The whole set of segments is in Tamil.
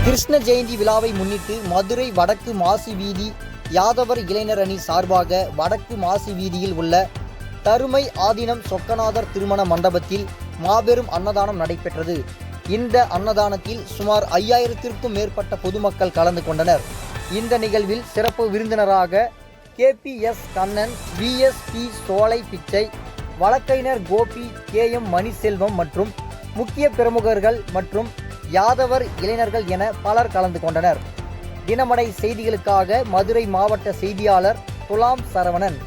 கிருஷ்ண ஜெயந்தி விழாவை முன்னிட்டு மதுரை வடக்கு மாசி வீதி யாதவர் இளைஞர் அணி சார்பாக வடக்கு மாசி வீதியில் உள்ள தருமை ஆதீனம் சொக்கநாதர் திருமண மண்டபத்தில் மாபெரும் அன்னதானம் நடைபெற்றது. இந்த அன்னதானத்தில் சுமார் 5000த்திற்கும் மேற்பட்ட பொதுமக்கள் கலந்து கொண்டனர். இந்த நிகழ்வில் சிறப்பு விருந்தினராக KPS கண்ணன், VSP சோலை பிச்சை, வழக்கறிஞர் கோபி, KM மணிசெல்வம் மற்றும் முக்கிய பிரமுகர்கள் மற்றும் யாதவர் இளைஞர்கள் என பலர் கலந்து கொண்டனர். தினமடை செய்திகளுக்காக மதுரை மாவட்ட செய்தியாளர் துலாம் சரவணன்.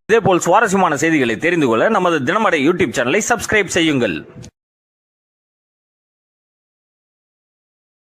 இதேபோல் சுவாரஸ்யமான செய்திகளை தெரிந்து கொள்ள நமது தினமடை யூடியூப் சேனலை சப்ஸ்கிரைப் செய்யுங்கள்.